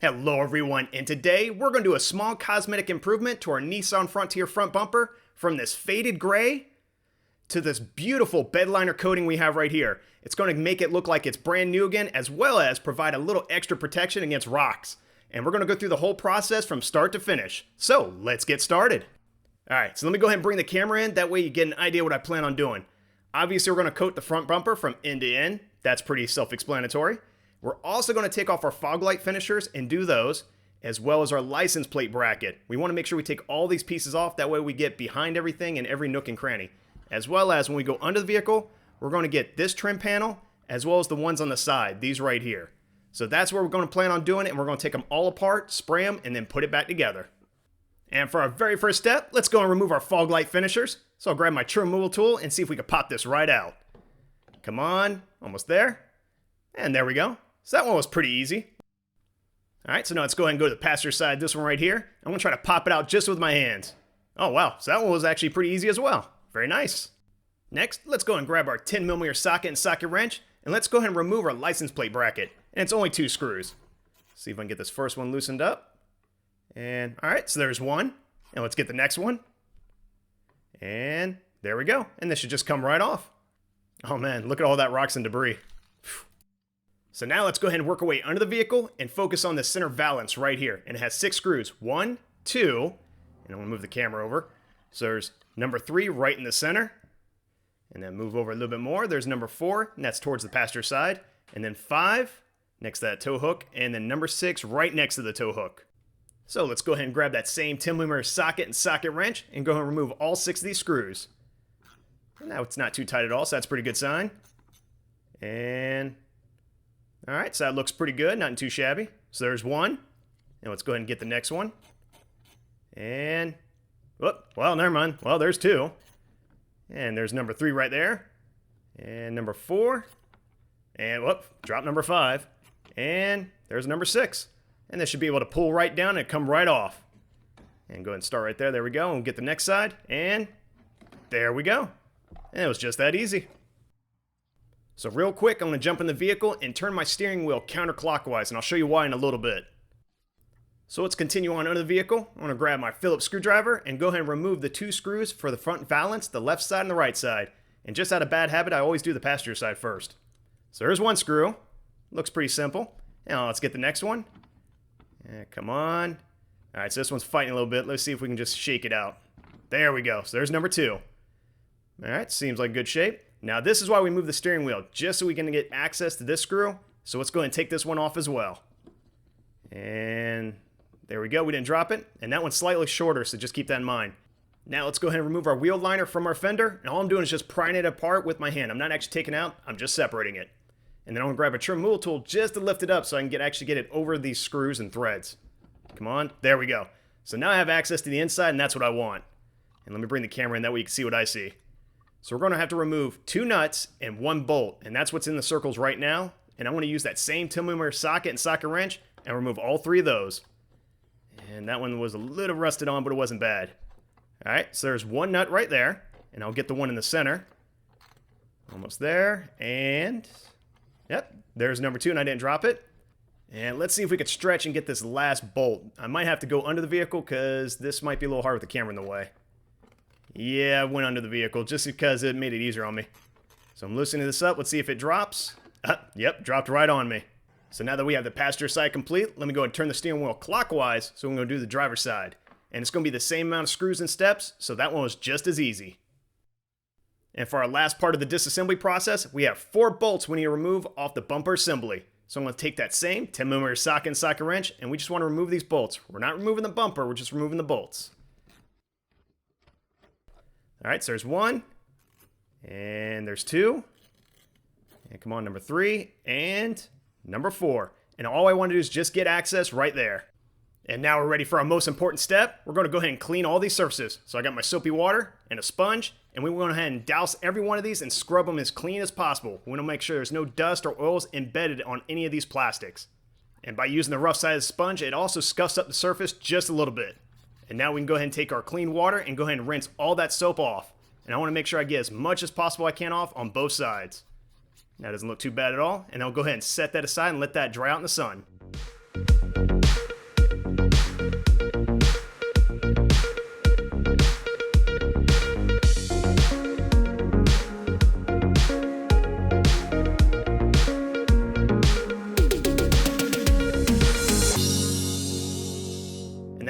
Hello everyone, and today we're going to do a small cosmetic improvement to our Nissan Frontier front bumper from this faded gray to this beautiful bedliner coating we have right here. It's going to make it look like it's brand new again, as well as provide a little extra protection against rocks. And we're going to go through the whole process from start to finish. So let's get started. Alright, so let me go ahead and bring the camera in, that way you get an idea what I plan on doing. Obviously we're going to coat the front bumper from end to end. That's pretty self-explanatory. We're also going to take off our fog light finishers and do those, as well as our license plate bracket. We want to make sure we take all these pieces off, that way we get behind everything and every nook and cranny. As well as when we go under the vehicle, we're going to get this trim panel, as well as the ones on the side, these right here. So that's where we're going to plan on doing it, and we're going to take them all apart, spray them, and then put it back together. And for our very first step, let's go and remove our fog light finishers. So I'll grab my trim removal tool and see if we can pop this right out. Come on, almost there. And there we go. So that one was pretty easy. Alright, so now let's go ahead and go to the passenger side, this one right here. I'm going to try to pop it out just with my hands. Oh wow, so that one was actually pretty easy as well. Very nice. Next, let's go and grab our 10mm socket and socket wrench, and let's go ahead and remove our license plate bracket. And it's only 2 screws. See if I can get this first one loosened up. And alright, so there's one. And let's get the next one. And there we go. And this should just come right off. Oh man, look at all that rocks and debris. So now let's go ahead and work our way under the vehicle and focus on the center valance right here. And it has 6 screws. 1, 2, and I'm going to move the camera over. So there's number 3 right in the center. And then move over a little bit more. There's number 4, and that's towards the passenger side. And then 5 next to that tow hook. And then number 6 right next to the tow hook. So let's go ahead and grab that same 10mm socket and socket wrench and go ahead and remove all 6 of these screws. And now it's not too tight at all, so that's a pretty good sign. And alright, so that looks pretty good, not too shabby. So there's one. And let's go ahead and get the next one. And, whoop, well, never mind. Well, there's 2. And there's number 3 right there. And number 4. And, whoop, drop number 5. And there's number 6. And this should be able to pull right down and come right off. And go ahead and start right there. There we go. And we'll get the next side. And there we go. And it was just that easy. So real quick, I'm going to jump in the vehicle and turn my steering wheel counterclockwise, and I'll show you why in a little bit. So let's continue on under the vehicle. I'm going to grab my Phillips screwdriver and go ahead and remove the 2 screws for the front valance, the left side and the right side. And just out of bad habit, I always do the passenger side first. So there's one screw. Looks pretty simple. Now let's get the next one. Come on. Alright, so this one's fighting a little bit. Let's see if we can just shake it out. There we go. So there's number 2. Alright, seems like good shape. Now this is why we move the steering wheel, just so we can get access to this screw. So let's go ahead and take this one off as well. And there we go, we didn't drop it. And that one's slightly shorter, so just keep that in mind. Now let's go ahead and remove our wheel liner from our fender. And all I'm doing is just prying it apart with my hand. I'm not actually taking it out, I'm just separating it. And then I'm going to grab a trim removal tool just to lift it up so I can actually get it over these screws and threads. Come on, there we go. So now I have access to the inside, and that's what I want. And let me bring the camera in, that way you can see what I see. So we're going to have to remove 2 nuts and 1 bolt, and that's what's in the circles right now. And I'm going to use that same 10mm socket and socket wrench and remove all 3 of those. And that one was a little rusted on, but it wasn't bad. Alright, so there's 1 nut right there, and I'll get the one in the center. Almost there, and yep, there's number 2, and I didn't drop it. And let's see if we could stretch and get this last bolt. I might have to go under the vehicle because this might be a little hard with the camera in the way. Yeah, I went under the vehicle just because it made it easier on me. So I'm loosening this up. Let's see if it drops. Yep, dropped right on me. So now that we have the passenger side complete, let me go ahead and turn the steering wheel clockwise so we're going to do the driver's side. And it's going to be the same amount of screws and steps, so that one was just as easy. And for our last part of the disassembly process, we have 4 bolts we need to remove off the bumper assembly. So I'm going to take that same 10mm socket and socket wrench, and we just want to remove these bolts. We're not removing the bumper, we're just removing the bolts. Alright, so there's 1, and there's 2, and come on, number 3, and number 4. And all I want to do is just get access right there. And now we're ready for our most important step. We're going to go ahead and clean all these surfaces. So I got my soapy water and a sponge, and we went ahead and douse every one of these and scrub them as clean as possible. We want to make sure there's no dust or oils embedded on any of these plastics. And by using the rough side of the sponge, it also scuffs up the surface just a little bit. And now we can go ahead and take our clean water and go ahead and rinse all that soap off. And I want to make sure I get as much as possible I can off on both sides. That doesn't look too bad at all. And I'll go ahead and set that aside and let that dry out in the sun.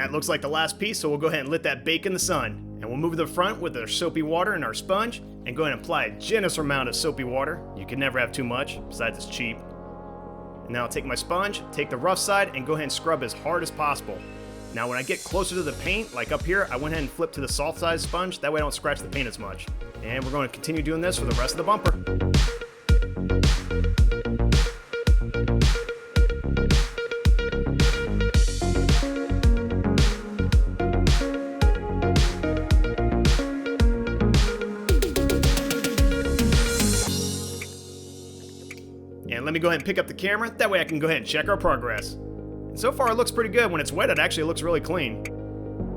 That looks like the last piece, so we'll go ahead and let that bake in the sun. And we'll move to the front with our soapy water and our sponge, and go ahead and apply a generous amount of soapy water. You can never have too much, besides it's cheap. And now I'll take my sponge, take the rough side, and go ahead and scrub as hard as possible. Now when I get closer to the paint, like up here, I went ahead and flipped to the soft side sponge, that way I don't scratch the paint as much. And we're going to continue doing this for the rest of the bumper. And let me go ahead and pick up the camera, that way I can go ahead and check our progress. And so far it looks pretty good. When it's wet, it actually looks really clean.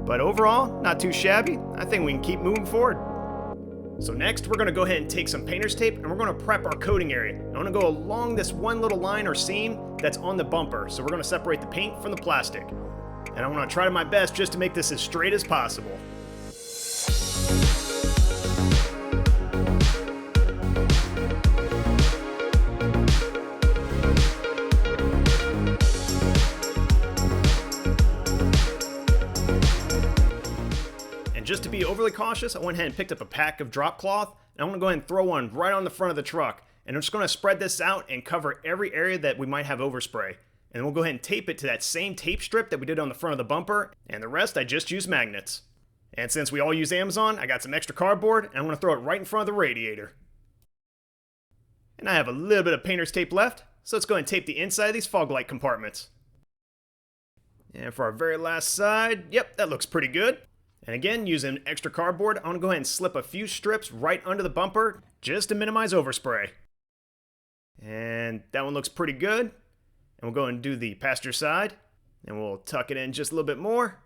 But overall, not too shabby. I think we can keep moving forward. So next, we're gonna go ahead and take some painter's tape and we're gonna prep our coating area. I wanna go along this one little line or seam that's on the bumper. So we're gonna separate the paint from the plastic. And I'm gonna try my best just to make this as straight as possible. Just to be overly cautious, I went ahead and picked up a pack of drop cloth, and I'm going to go ahead and throw one right on the front of the truck. And I'm just going to spread this out and cover every area that we might have overspray. And we'll go ahead and tape it to that same tape strip that we did on the front of the bumper, and the rest I just used magnets. And since we all use Amazon, I got some extra cardboard, and I'm going to throw it right in front of the radiator. And I have a little bit of painter's tape left, so let's go ahead and tape the inside of these fog light compartments. And for our very last side, yep, that looks pretty good. And again, using extra cardboard, I'm going to go ahead and slip a few strips right under the bumper just to minimize overspray. And that one looks pretty good. And we'll go and do the passenger side. And we'll tuck it in just a little bit more.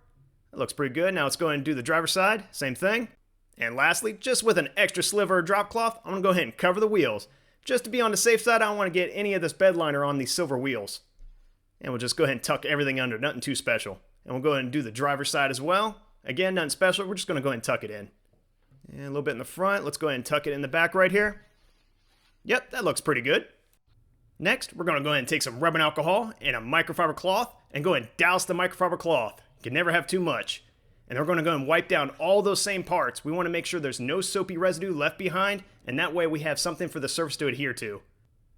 That looks pretty good. Now let's go ahead and do the driver's side. Same thing. And lastly, just with an extra sliver of drop cloth, I'm going to go ahead and cover the wheels. Just to be on the safe side, I don't want to get any of this bed liner on these silver wheels. And we'll just go ahead and tuck everything under. Nothing too special. And we'll go ahead and do the driver's side as well. Again, nothing special, we're just going to go ahead and tuck it in. And a little bit in the front, let's go ahead and tuck it in the back right here. Yep, that looks pretty good. Next, we're going to go ahead and take some rubbing alcohol and a microfiber cloth and go ahead and douse the microfiber cloth. You can never have too much. And we're going to go and wipe down all those same parts. We want to make sure there's no soapy residue left behind, and that way we have something for the surface to adhere to.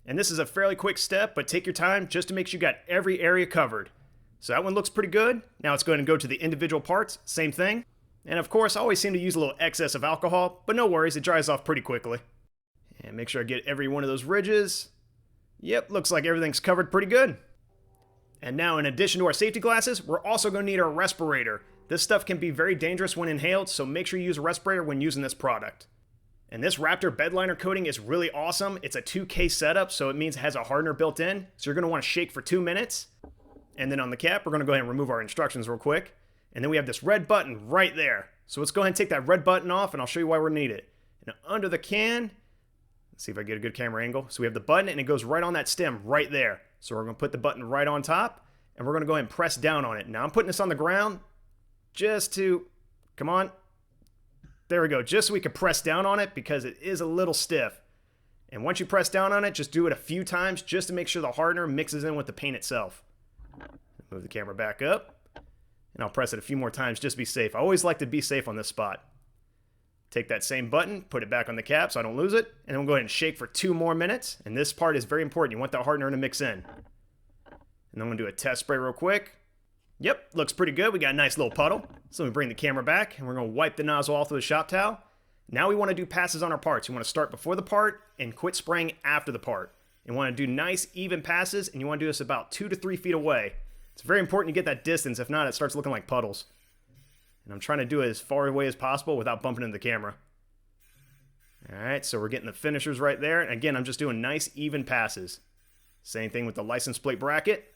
And this is a fairly quick step, but take your time just to make sure you got every area covered. So that one looks pretty good. Now let's go ahead and go to the individual parts, same thing. And of course, I always seem to use a little excess of alcohol, but no worries, it dries off pretty quickly. And make sure I get every one of those ridges. Yep, looks like everything's covered pretty good. And now in addition to our safety glasses, we're also going to need our respirator. This stuff can be very dangerous when inhaled, so make sure you use a respirator when using this product. And this RAPTOR Bedliner coating is really awesome. It's a 2K setup, so it means it has a hardener built in. So you're going to want to shake for 2 minutes. And then on the cap, we're going to go ahead and remove our instructions real quick. And then we have this red button right there. So let's go ahead and take that red button off, and I'll show you why we're going to need it. And under the can, let's see if I get a good camera angle. So we have the button, and it goes right on that stem right there. So we're going to put the button right on top, and we're going to go ahead and press down on it. Now I'm putting this on the ground just to, come on. There we go, just so we can press down on it because it is a little stiff. And once you press down on it, just do it a few times just to make sure the hardener mixes in with the paint itself. Move the camera back up, and I'll press it a few more times just to be safe. I always like to be safe on this spot. Take that same button, put it back on the cap so I don't lose it, and then we'll go ahead and shake for 2 more minutes. And this part is very important. You want that hardener to mix in. And then I'm going to do a test spray real quick. Yep, looks pretty good. We got a nice little puddle. So let me bring the camera back, and we're going to wipe the nozzle off with a shop towel. Now we want to do passes on our parts. You want to start before the part and quit spraying after the part. You want to do nice, even passes, and you want to do this about 2 to 3 feet away. It's very important you get that distance. If not, it starts looking like puddles. And I'm trying to do it as far away as possible without bumping into the camera. Alright, so we're getting the finishers right there. And again, I'm just doing nice, even passes. Same thing with the license plate bracket.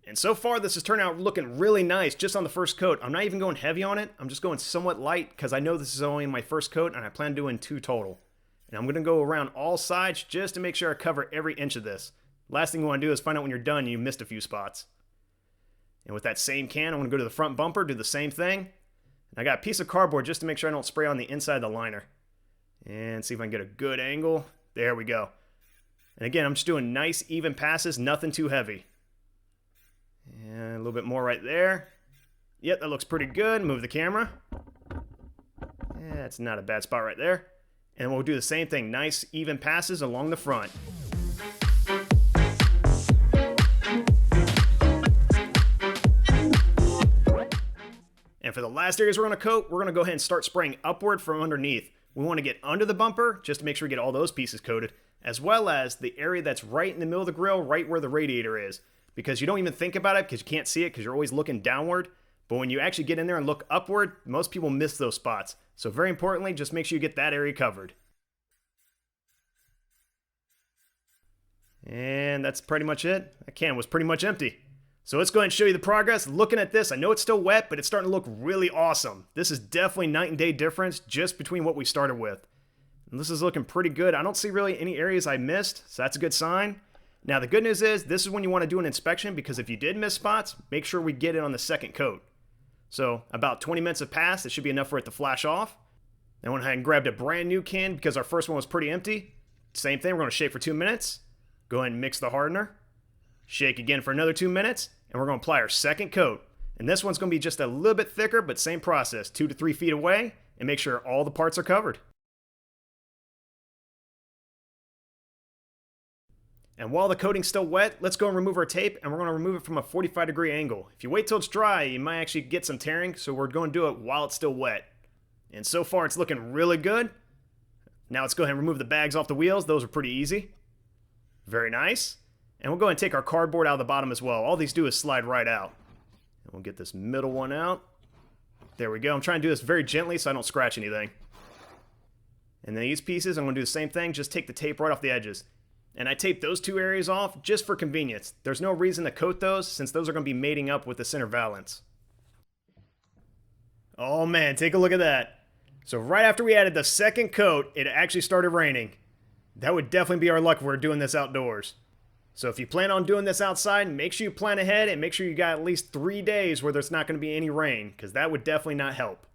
And so far, this has turned out looking really nice just on the first coat. I'm not even going heavy on it. I'm just going somewhat light because I know this is only my first coat and I plan on doing 2 total. And I'm going to go around all sides just to make sure I cover every inch of this. Last thing you want to do is find out when you're done and you missed a few spots. And with that same can, I'm going to go to the front bumper, do the same thing. And I got a piece of cardboard just to make sure I don't spray on the inside of the liner. And see if I can get a good angle. There we go. And again, I'm just doing nice, even passes, nothing too heavy. And a little bit more right there. Yep, that looks pretty good. Move the camera. Yeah, it's not a bad spot right there. And we'll do the same thing. Nice, even passes along the front. And for the last areas we're going to coat, we're going to go ahead and start spraying upward from underneath. We want to get under the bumper just to make sure we get all those pieces coated, as well as the area that's right in the middle of the grill, right where the radiator is. Because you don't even think about it because you can't see it because you're always looking downward. But when you actually get in there and look upward, most people miss those spots. So very importantly, just make sure you get that area covered. And that's pretty much it. That can was pretty much empty. So let's go ahead and show you the progress. Looking at this, I know it's still wet, but it's starting to look really awesome. This is definitely night and day difference just between what we started with. And this is looking pretty good. I don't see really any areas I missed, so that's a good sign. Now the good news is, this is when you want to do an inspection, because if you did miss spots, make sure we get it on the second coat. So about 20 minutes have passed. It should be enough for it to flash off. I went ahead and grabbed a brand new can because our first one was pretty empty. Same thing, we're going to shake for 2 minutes. Go ahead and mix the hardener. Shake again for another 2 minutes, and we're going to apply our second coat. And this one's going to be just a little bit thicker, but same process, 2 to 3 feet away, and make sure all the parts are covered. And while the coating's still wet, let's go and remove our tape, and we're going to remove it from a 45-degree angle. If you wait till it's dry, you might actually get some tearing, so we're going to do it while it's still wet. And so far, it's looking really good. Now let's go ahead and remove the bags off the wheels. Those are pretty easy. Very nice. And we'll go ahead and take our cardboard out of the bottom as well. All these do is slide right out. And we'll get this middle one out. There we go. I'm trying to do this very gently so I don't scratch anything. And then these pieces, I'm going to do the same thing. Just take the tape right off the edges. And I taped those 2 areas off just for convenience. There's no reason to coat those since those are going to be mating up with the center valance. Oh man, take a look at that. So right after we added the second coat, it actually started raining. That would definitely be our luck if we're doing this outdoors. So if you plan on doing this outside, make sure you plan ahead and make sure you got at least 3 days where there's not going to be any rain, because that would definitely not help.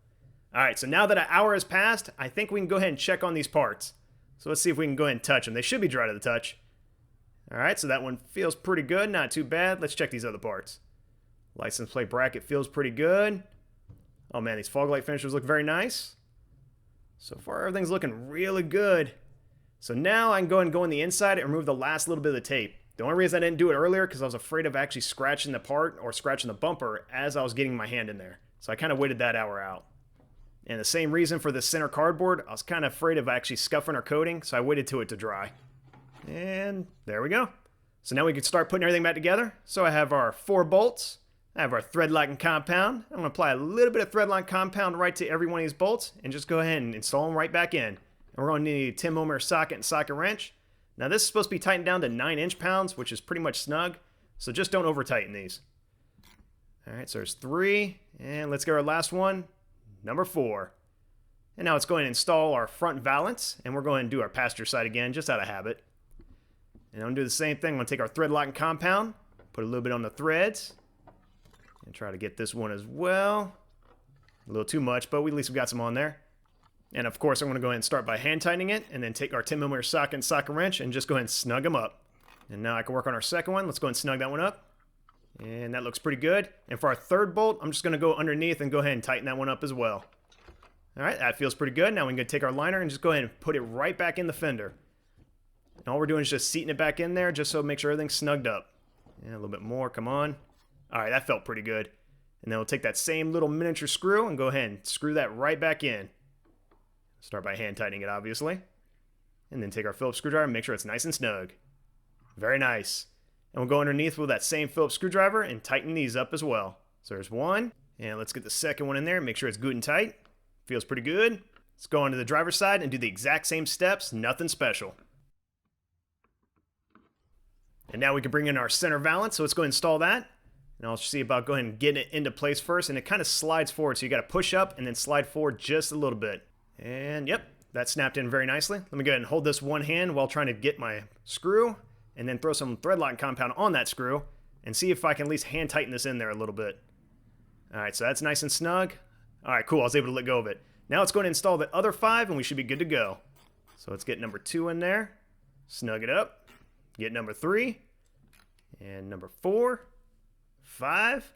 Alright, so now that an hour has passed, I think we can go ahead and check on these parts. So let's see if we can go ahead and touch them. They should be dry to the touch. Alright, so that one feels pretty good, not too bad. Let's check these other parts. License plate bracket feels pretty good. Oh man, these fog light finishers look very nice. So far, everything's looking really good. So now I can go ahead and go on the inside and remove the last little bit of the tape. The only reason I didn't do it earlier because I was afraid of actually scratching the part or scratching the bumper as I was getting my hand in there. So I kind of waited that hour out. And the same reason for the center cardboard, I was kind of afraid of actually scuffing our coating, so I waited till it to dry. And there we go. So now we can start putting everything back together. So I have our 4 bolts. I have our thread locking compound. I'm going to apply a little bit of thread locking compound right to every one of these bolts and just go ahead and install them right back in. And we're going to need a 10mm socket and socket wrench. Now this is supposed to be tightened down to 9 inch-pounds, which is pretty much snug. So just don't over tighten these. Alright, so there's 3. And let's get our last one, number 4. And now let's go ahead and install our front valance. And we're going to do our passenger side again, just out of habit. And I'm going to do the same thing. I'm going to take our thread locking compound, put a little bit on the threads, and try to get this one as well. A little too much, but at least we got some on there. And of course, I'm going to go ahead and start by hand tightening it, and then take our 10mm socket and socket wrench and just go ahead and snug them up. And now I can work on our second one. Let's go ahead and snug that one up. And that looks pretty good. And for our third bolt, I'm just going to go underneath and go ahead and tighten that one up as well. Alright, that feels pretty good. Now we can take our liner and just go ahead and put it right back in the fender. And all we're doing is just seating it back in there just so make sure everything's snugged up. And a little bit more, come on. Alright, that felt pretty good. And then we'll take that same little miniature screw and go ahead and screw that right back in. Start by hand tightening it, obviously. And then take our Phillips screwdriver and make sure it's nice and snug. Very nice. And we'll go underneath with that same Phillips screwdriver and tighten these up as well. So there's one. And let's get the second one in there and make sure it's good and tight. Feels pretty good. Let's go onto the driver's side and do the exact same steps, nothing special. And now we can bring in our center valance, so let's go ahead and install that. And I'll see about going and getting it into place first, and it kind of slides forward, so you got to push up and then slide forward just a little bit. And yep, that snapped in very nicely. Let me go ahead and hold this one hand while trying to get my screw, and then throw some thread locking compound on that screw, and see if I can at least hand tighten this in there a little bit. Alright, so that's nice and snug. Alright, cool, I was able to let go of it. Now let's go ahead and install the other 5, and we should be good to go. So let's get number 2 in there, snug it up, get number 3, and number 4, 5,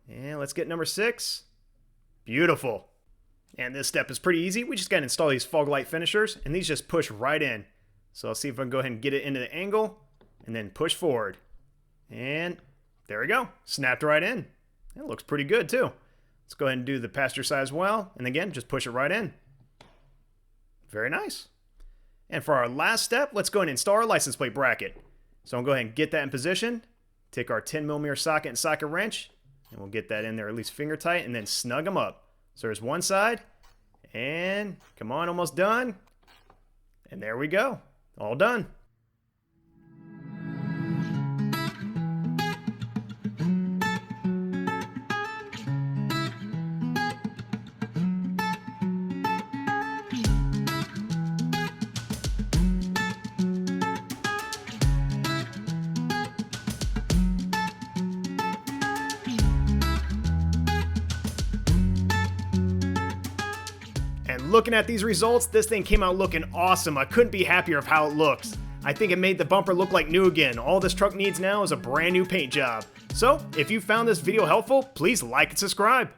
And let's get number 6. Beautiful. And this step is pretty easy. We just got to install these fog light finishers, and these just push right in. So I'll see if I can go ahead and get it into the angle, and then push forward. And there we go. Snapped right in. It looks pretty good too. Let's go ahead and do the passenger side as well. And again, just push it right in. Very nice. And for our last step, let's go ahead and install our license plate bracket. So I'll go ahead and get that in position. Take our 10mm socket and socket wrench, and we'll get that in there at least finger tight, and then snug them up. So there's one side, and come on, almost done. And there we go. All done. And looking at these results, this thing came out looking awesome. I couldn't be happier of how it looks. I think it made the bumper look like new again. All this truck needs now is a brand new paint job. So, if you found this video helpful, please like and subscribe.